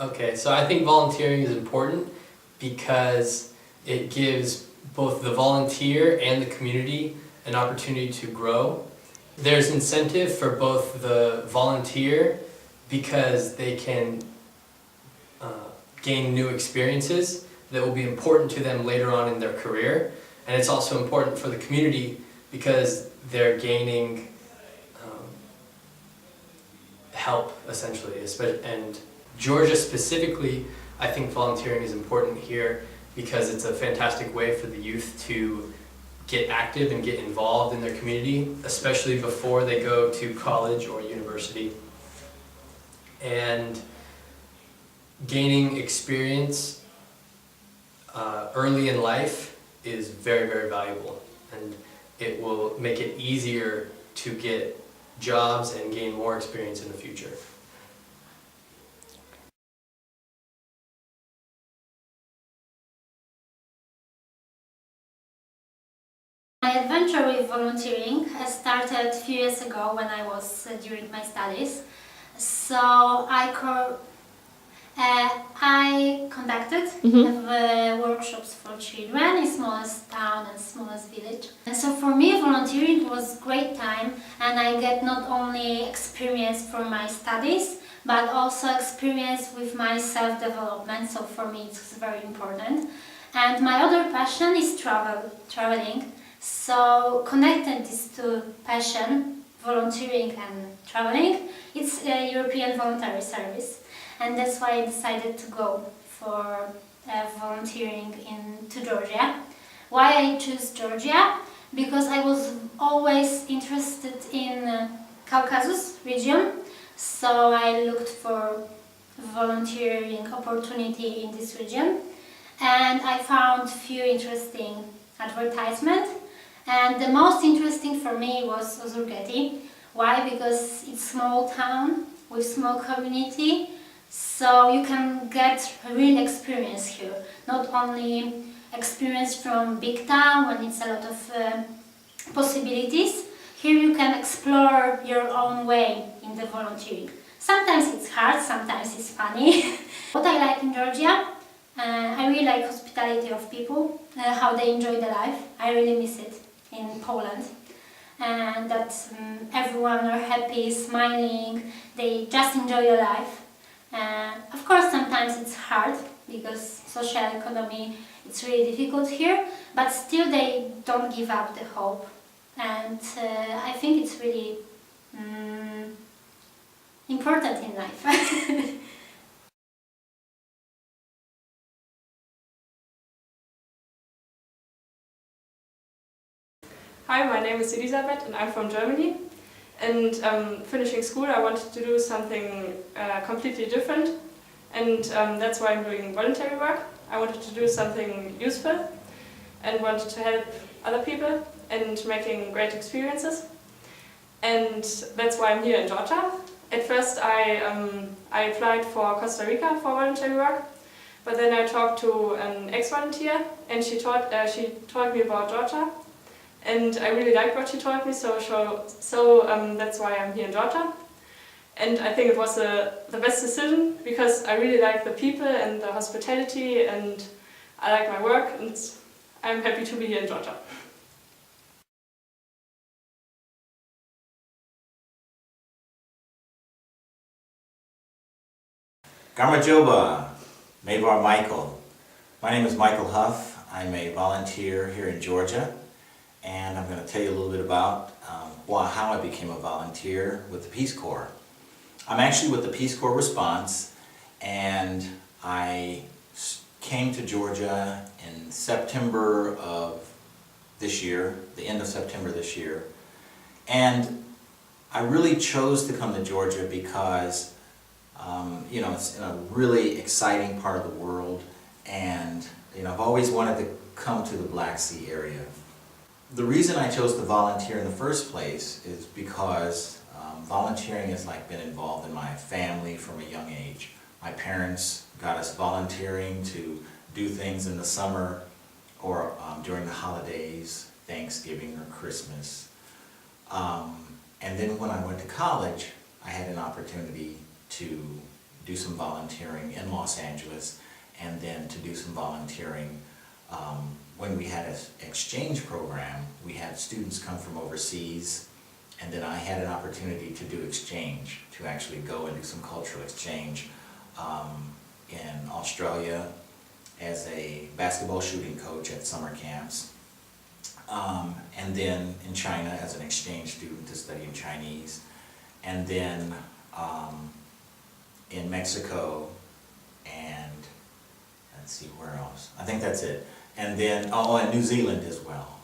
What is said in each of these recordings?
Okay, so I think volunteering is important because it gives both the volunteer and the community an opportunity to grow. There's incentive for both the volunteer because they can gain new experiences that will be important to them later on in their career. And it's also important for the community because they're gaining help, essentially. And Georgia specifically, I think volunteering is important here because it's a fantastic way for the youth to get active and get involved in their community, especially before they go to college or university. And gaining experience early in life is very, very valuable, and it will make it easier to get jobs and gain more experience in the future. My adventure with volunteering has started a few years ago when I was during my studies. So I conducted workshops for children in smallest town and smallest village. And so for me volunteering was great time, and I get not only experience from my studies but also experience with my self-development, so for me it's very important. And my other passion is traveling. So connecting these two passion, volunteering and traveling, it's a European voluntary service. And that's why I decided to go for volunteering to Georgia. Why I choose Georgia? Because I was always interested in Caucasus region, so I looked for volunteering opportunity in this region, and I found few interesting advertisements. And the most interesting for me was Ozurgeti. Why? Because it's small town with small community. So you can get a real experience here, not only experience from big town when it's a lot of possibilities. Here you can explore your own way in the volunteering. Sometimes it's hard, sometimes it's funny. What I like in Georgia, I really like hospitality of people, how they enjoy the life. I really miss it in Poland. And that everyone are happy, smiling, they just enjoy your life. Of course, sometimes it's hard because social economy, it's really difficult here, but still they don't give up the hope, and I think it's really important in life. Hi, my name is Elisabeth and I'm from Germany. And finishing school, I wanted to do something completely different, and that's why I'm doing voluntary work. I wanted to do something useful and wanted to help other people and making great experiences. And that's why I'm here in Georgia. At first I applied for Costa Rica for voluntary work, but then I talked to an ex-volunteer and she told me about Georgia. And I really liked what she told me, so that's why I'm here in Georgia. And I think it was the best decision because I really like the people and the hospitality, and I like my work, and I'm happy to be here in Georgia. Gamajoba, Mavar Michael. My name is Michael Huff. I'm a volunteer here in Georgia, and I'm going to tell you a little bit about how I became a volunteer with the Peace Corps. I'm actually with the Peace Corps Response, and I came to Georgia in September of this year, the end of September this year, and I really chose to come to Georgia because it's in a really exciting part of the world, and I've always wanted to come to the Black Sea area. The reason I chose to volunteer in the first place is because volunteering has been involved in my family from a young age. My parents got us volunteering to do things in the summer or during the holidays, Thanksgiving or Christmas. And then when I went to college, I had an opportunity to do some volunteering in Los Angeles, and then to do some volunteering when we had an exchange program. We had students come from overseas, and then I had an opportunity to do exchange, to actually go and do some cultural exchange in Australia as a basketball shooting coach at summer camps, and then in China as an exchange student to study in Chinese, and then in Mexico, and let's see where else. I think that's it. And then, and New Zealand as well.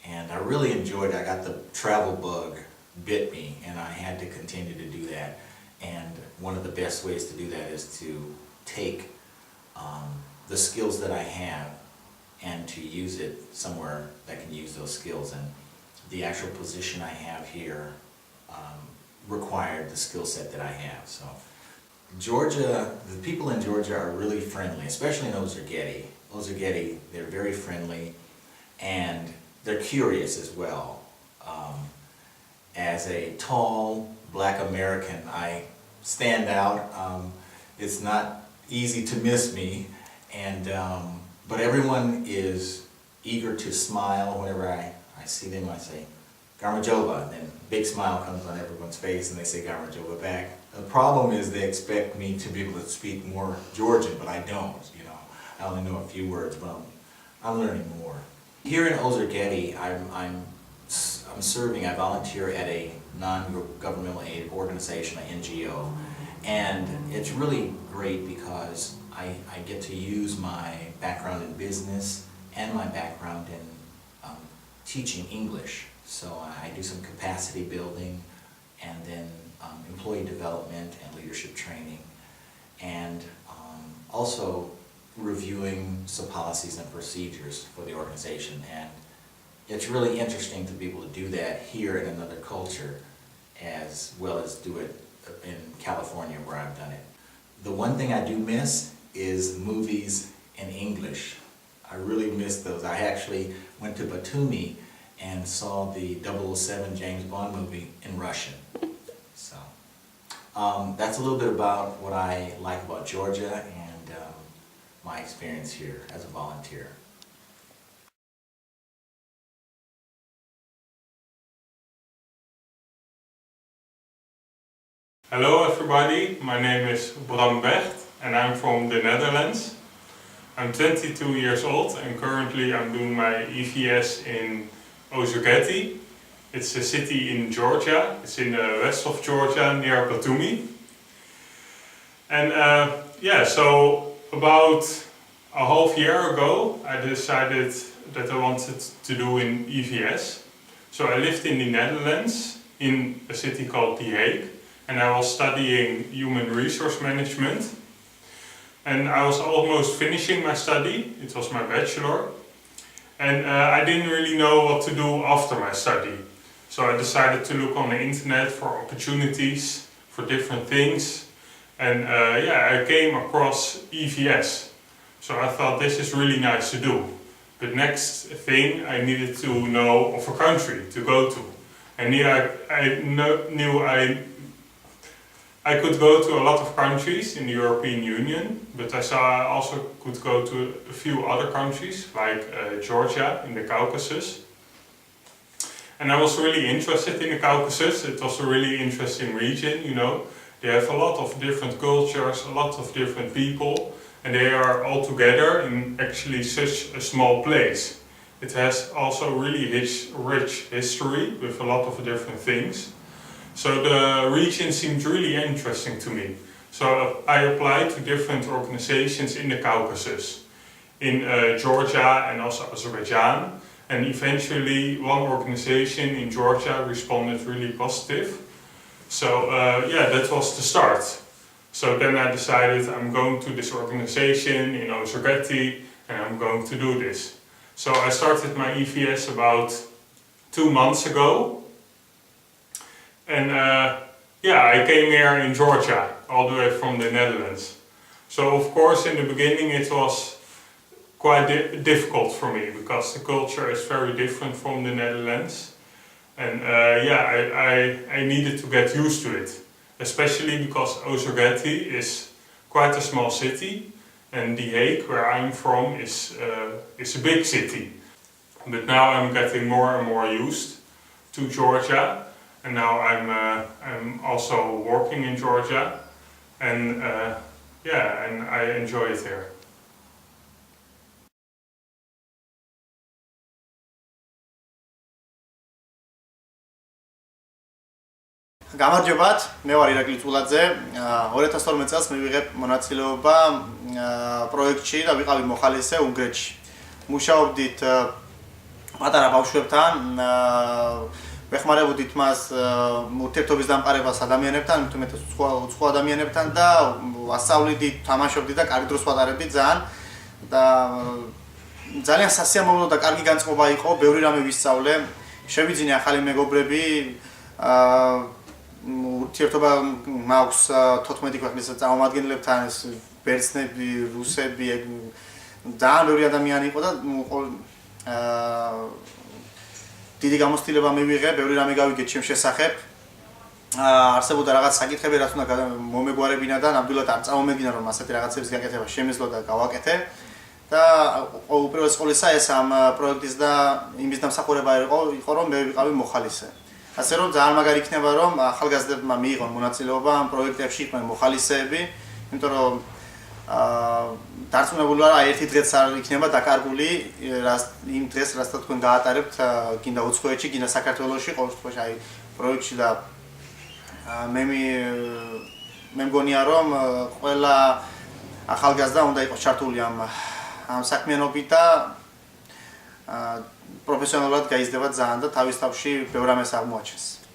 And I really enjoyed it. I got the travel bug bit me, and I had to continue to do that. And one of the best ways to do that is to take the skills that I have and to use it somewhere that can use those skills. And the actual position I have here required the skill set that I have. So Georgia, the people in Georgia are really friendly, especially in Ozurgeti. Ozurgeti, they're very friendly, and they're curious as well. As a tall black American, I stand out. It's not easy to miss me, and but everyone is eager to smile whenever I see them. I say, Garmajoba, and then a big smile comes on everyone's face, and they say Garmajoba back. The problem is they expect me to be able to speak more Georgian, but I don't, you know. I only know a few words, but I'm learning more. Here in Ozurgeti, I'm serving, I volunteer at a non-governmental aid organization, an NGO, and it's really great because I get to use my background in business and my background in teaching English. So I do some capacity building, and then employee development and leadership training, and also reviewing some policies and procedures for the organization. And it's really interesting to be able to do that here in another culture as well as do it in California where I've done it. The one thing I do miss is movies in English. I really miss those. I actually went to Batumi and saw the 007 James Bond movie in Russian. So that's a little bit about what I like about Georgia and my experience here as a volunteer. Hello everybody, my name is Bram Becht and I'm from the Netherlands. I'm 22 years old and currently I'm doing my EVS in Ozurgeti. It's a city in Georgia. It's in the west of Georgia near Batumi. And so about a half year ago I decided that I wanted to do an EVS. So I lived in the Netherlands in a city called The Hague, and I was studying human resource management. And I was almost finishing my study. It was my bachelor. And I didn't really know what to do after my study. So I decided to look on the internet for opportunities, for different things. And I came across EVS. So I thought this is really nice to do. But next thing I needed to know of a country to go to. And here I knew I could go to a lot of countries in the European Union, but I saw I also could go to a few other countries, like Georgia in the Caucasus. And I was really interested in the Caucasus. It was a really interesting region, you know. They have a lot of different cultures, a lot of different people, and they are all together in actually such a small place. It has also really rich history with a lot of different things. So the region seemed really interesting to me. So I applied to different organizations in the Caucasus, in Georgia and also Azerbaijan. And eventually one organization in Georgia responded really positive. So that was the start. So then I decided I'm going to this organization in Ozurgeti and I'm going to do this. So I started my EVS about 2 months ago. And I came here in Georgia, all the way from the Netherlands. So of course in the beginning it was quite difficult for me because the culture is very different from the Netherlands. And I needed to get used to it. Especially because Ozurgeti is quite a small city, and The Hague, where I'm from, is a big city. But now I'm getting more and more used to Georgia, and now I'm also working in Georgia, and and I enjoy it here. გამარჯობათ, მე ვარ ირაკლი წულაძე. 2012 წელს მივიღებ მონაწილეობა პროექტში და ვიყავი მოხალისე უნგრეთში. მუშაობდით პატარა ბავშვებთან, ვეხმარებოდით მას ურთიერთობის დამყარებას ადამიანებთან, თუმცა უცხო ადამიანებთან და ვასწავლიდით, თამაშობდით და კარგი დროს ვატარებდით ძალიან და ძალიან სასიამოვნო და კარგი განწყობა იყო, ბევრი რამე ვისწავლე. შევიძინე ახალი მეგობრები, ურთიერთობა მაქვს 14 ქვეყნის წარმომადგენლებთან, ბერძნები, რუსები, ძალიან ბევრი ადამიანი იყო და დიდი გამოცდილება მივიღე, ბევრი რამე გავიგეთ ჩემს შესახებ. არსებობდა რაღაც საკითხები, რაც უნდა მომეგვარებინა და ნამდვილად არ წამომედგინა, რომ ასეთი რაღაცების გაკეთება შემეძლო და გავაკეთე. და უპირველეს ყოვლისა ეს ამ პროექტის და იმის დამსახურება იყო, რომ მე ვიყავი მოხალისე. ასე რომ ძალიან მაგარი იქნება, რომ ახალგაზრდებმა მიიღონ მონაწილეობა ამ პროექტებში, იყვნენ მოხალისეები, იმიტომ რომ დარწმუნებული ვარ, ერთი დღეც არ იქნება დაკარგული იმ დღეს, რასაც თქვენ გაატარებთ, გინდა უცხოეთში, გინდა საქართველოში, ყოველ შემთხვევაში აი პროექტში და მე მგონია, რომ ყველა ახალგაზრდა უნდა იყოს ჩართული ამ საქმიანობით და პროფესიონალურად გაიზრდება ძალიან და თავის თავში ბევრ რამეს აღმოაჩენს.